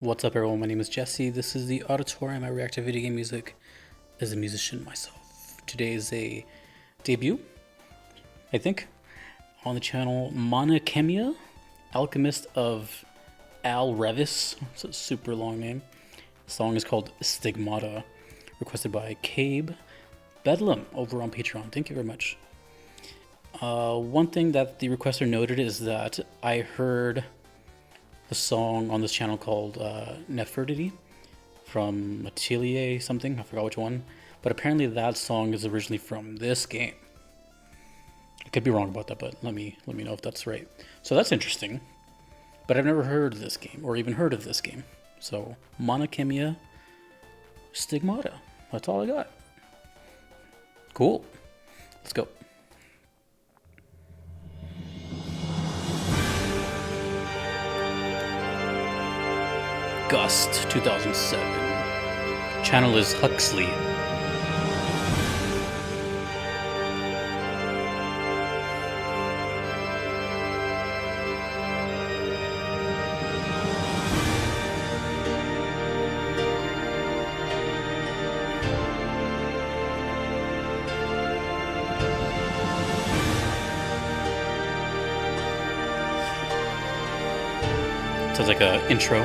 What's up, everyone? My name is Jesse. This is the Auditorium. I react to video game music as a musician myself. Today is a debut, I think, on the channel Khemia, Alchemist of Al-Revis. It's a super long name. The song is called Stigmata, requested by Cabe Bedlam over on Patreon. Thank you very much. One thing that the requester noted is that I heard a song on this channel called Nefertiti from Atelier something, I forgot which one, but apparently that song is originally from this game. I could be wrong about that, but let me know if that's right. So that's interesting, but I've never heard of this game or even heard of this game. So Khemia Stigmata, that's all I got. Cool, let's go. Gust 2007. Channel is Huxley. Sounds like a intro.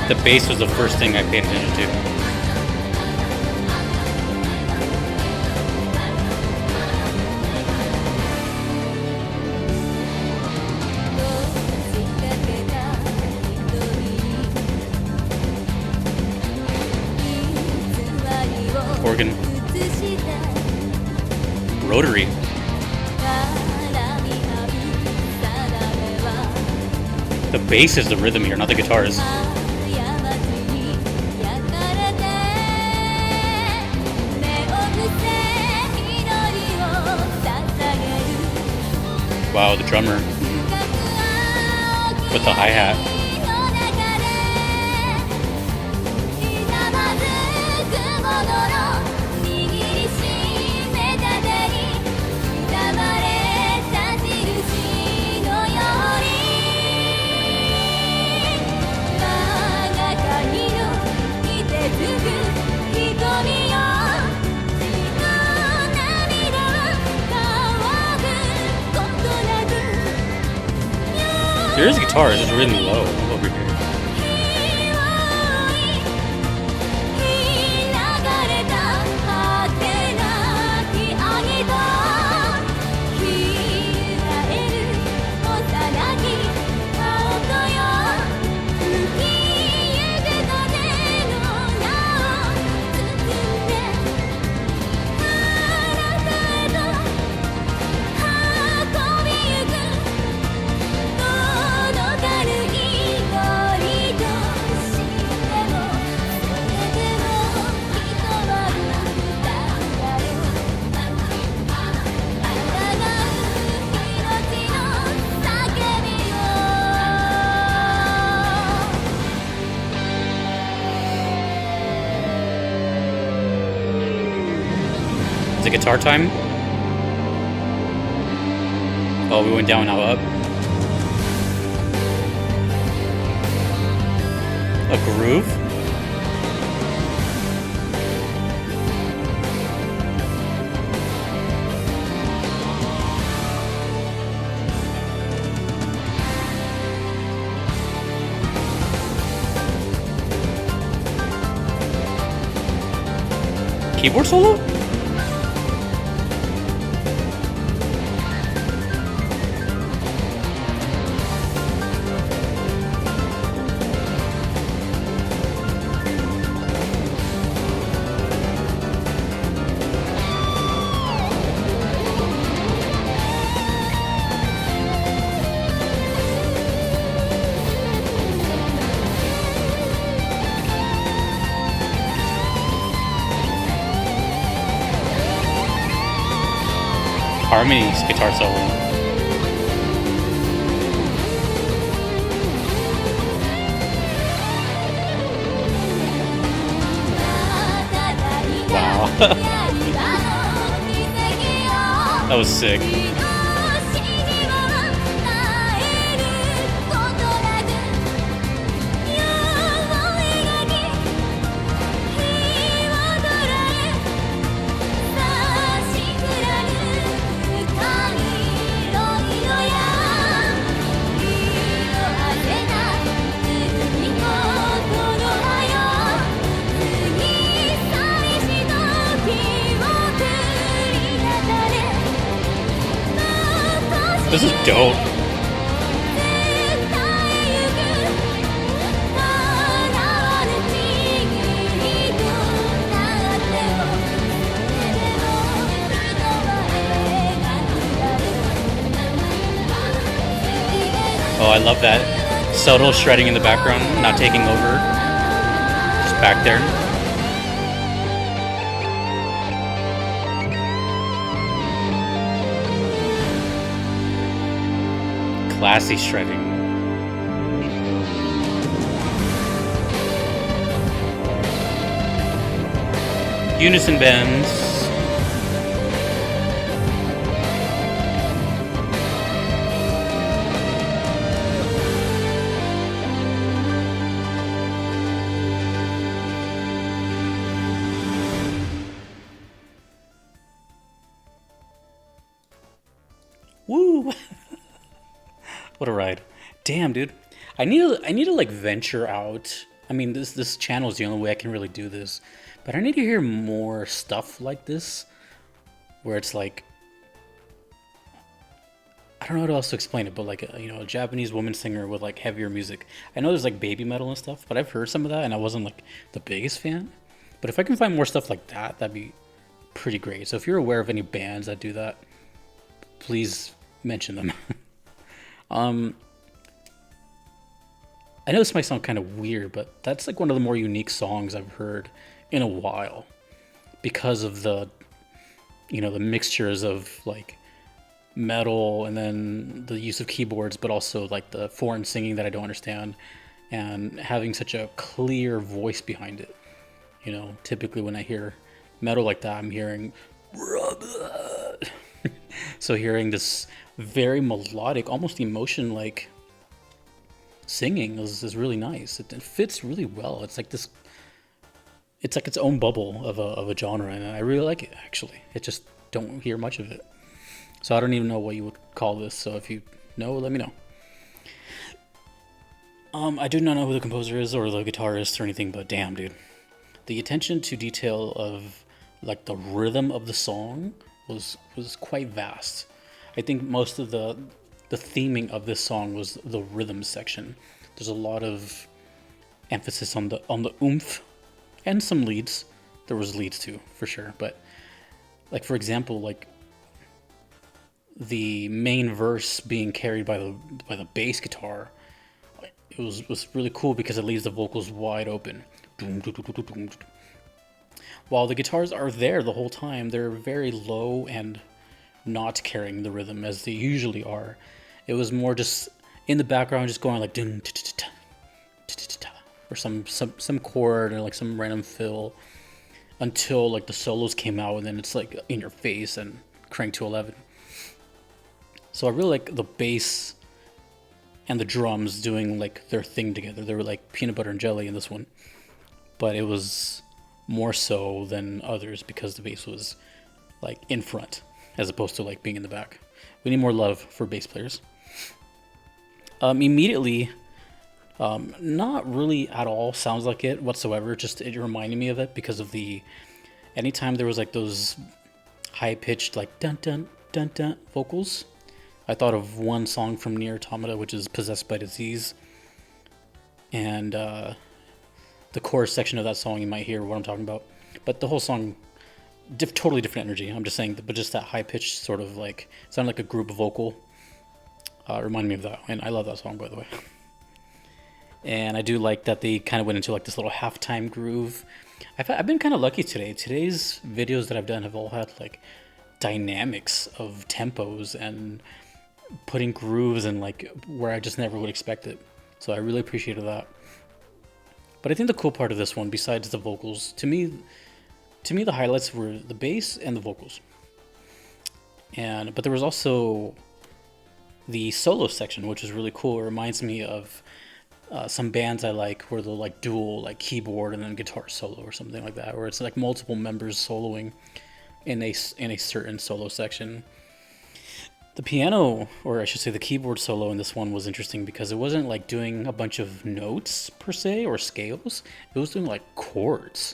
The bass was the first thing I paid attention to. Organ. Rotary. The bass is the rhythm here, not the guitars. Wow, the drummer with the hi-hat. There is a guitar, it's just really low over here. Is it guitar time? Oh, we went down, now up. A groove? Keyboard solo? Harmony's guitar solo. That was sick. This is dope. Oh, I love that subtle shredding in the background, not taking over, just back there. Classy shredding. Unison bends. Woo! What a ride. Damn, dude. I need to like venture out. I mean, this channel is the only way I can really do this. But I need to hear more stuff like this where it's like, I don't know how else to explain it, but like a Japanese woman singer with like heavier music. I know there's like baby metal and stuff, but I've heard some of that and I wasn't like the biggest fan. But if I can find more stuff like that, that'd be pretty great. So if you're aware of any bands that do that, please mention them. I know this might sound kind of weird, but that's like one of the more unique songs I've heard in a while because of the mixtures of like metal and then the use of keyboards, but also like the foreign singing that I don't understand and having such a clear voice behind it. Typically when I hear metal like that, I'm hearing so hearing this very melodic, almost emotion like singing is really nice. It fits really well. It's like this. It's like its own bubble of a genre, and I really like it. Actually, it just don't hear much of it. So I don't even know what you would call this. So if you know, let me know. I do not know who the composer is or the guitarist or anything, but damn, dude, the attention to detail of like the rhythm of the song was quite vast. I think most of the theming of this song was the rhythm section. There's a lot of emphasis on the oomph and some leads. There was leads too, for sure. But like for example, like the main verse being carried by the bass guitar, it was really cool because it leaves the vocals wide open. While the guitars are there the whole time, they're very low and not carrying the rhythm as they usually are. It was more just in the background, just going like or some chord or like some random fill until like the solos came out, and then it's like in your face and cranked to 11. So I really like the bass and the drums doing like their thing together. They were like peanut butter and jelly in this one, but it was more so than others because the bass was like in front as opposed to like being in the back. We need more love for bass players. Immediately, not really at all sounds like it whatsoever. Just it reminded me of it because of anytime there was like those high pitched like dun dun dun dun vocals, I thought of one song from Nier Automata, which is Possessed by Disease, and the chorus section of that song you might hear what I'm talking about, but the whole song totally different energy. I'm just saying, but just that high pitched sort of like sounded like a group vocal. Reminded me of that, and I love that song, by the way. And I do like that they kind of went into like this little halftime groove. I've been kind of lucky today. Today's videos that I've done have all had like dynamics of tempos and putting grooves and like where I just never would expect it. So I really appreciated that. But I think the cool part of this one, besides the vocals, to me the highlights were the bass and the vocals. But there was also the solo section, which is really cool. It reminds me of some bands I like where they'll like dual like keyboard and then guitar solo or something like that, where it's like multiple members soloing in a certain solo section. The piano, or I should say the keyboard solo in this one was interesting because it wasn't like doing a bunch of notes per se or scales. It was doing like chords.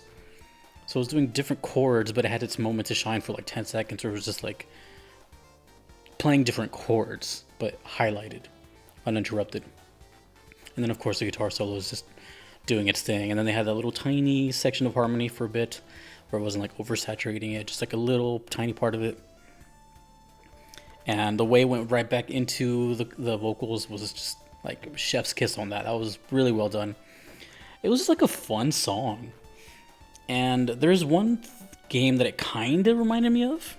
So it was doing different chords, but it had its moment to shine for like 10 seconds, or it was just like playing different chords, but highlighted, uninterrupted. And then of course the guitar solo is just doing its thing. And then they had that little tiny section of harmony for a bit, where it wasn't like oversaturating it, just like a little tiny part of it. And the way it went right back into the vocals was just like chef's kiss on that. That was really well done. It was just like a fun song. And there's one game that it kind of reminded me of.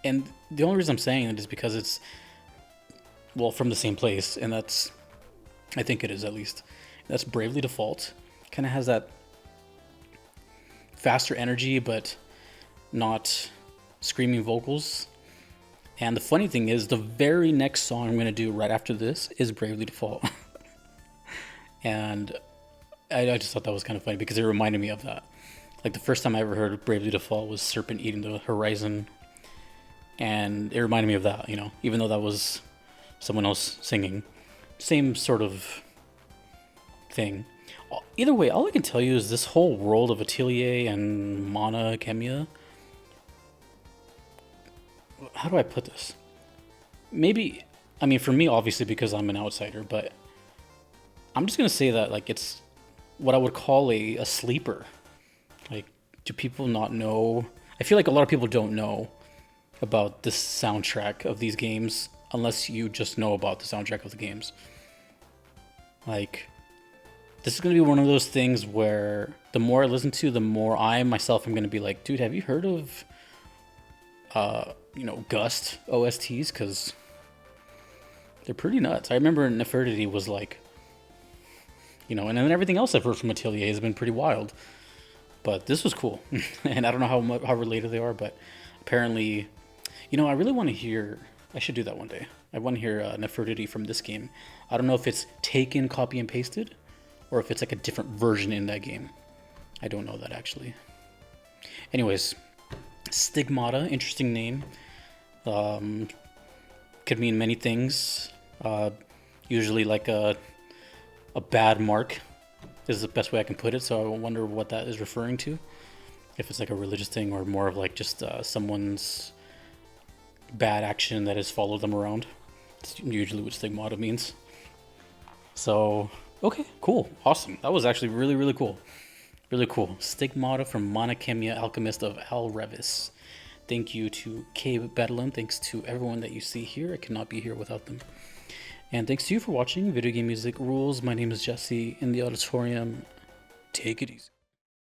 And the only reason I'm saying it is because it's, well, from the same place. And that's, I think it is at least. That's Bravely Default. Kind of has that faster energy, but not screaming vocals. And the funny thing is, the very next song I'm going to do right after this is Bravely Default. And I just thought that was kind of funny because it reminded me of that. Like the first time I ever heard Bravely Default was Serpent Eating the Horizon. And it reminded me of that, you know, even though that was someone else singing. Same sort of thing. Either way, all I can tell you is this whole world of Atelier and Mana Khemia. How do I put this? Maybe, I mean, for me, obviously, because I'm an outsider, but I'm just going to say that, like, it's what I would call a sleeper. Like, do people not know? I feel like a lot of people don't know about this soundtrack of these games unless you just know about the soundtrack of the games. Like, this is going to be one of those things where the more I listen to, the more I myself am going to be like, dude, have you heard of Gust OSTs? Because they're pretty nuts. I remember Nefertiti was like, and then everything else I've heard from Atelier has been pretty wild. But this was cool. And I don't know how related they are, but apparently, I really want to hear, I should do that one day. I want to hear Nefertiti from this game. I don't know if it's taken, copy, and pasted, or if it's like a different version in that game. I don't know that actually. Anyways, Stigmata, interesting name. Could mean many things. Usually like a bad mark is the best way I can put it. So I wonder what that is referring to. If it's like a religious thing or more of like just someone's bad action that has followed them around. It's usually what Stigmata means. So, okay, cool, awesome. That was actually really, really cool. Really cool. Stigmata from Mana Khemia, Alchemist of Al-Revis. Thank you to K Bedlam. Thanks to everyone that you see here. I cannot be here without them. And thanks to you for watching Video Game Music Rules. My name is Jesse in the auditorium. Take it easy.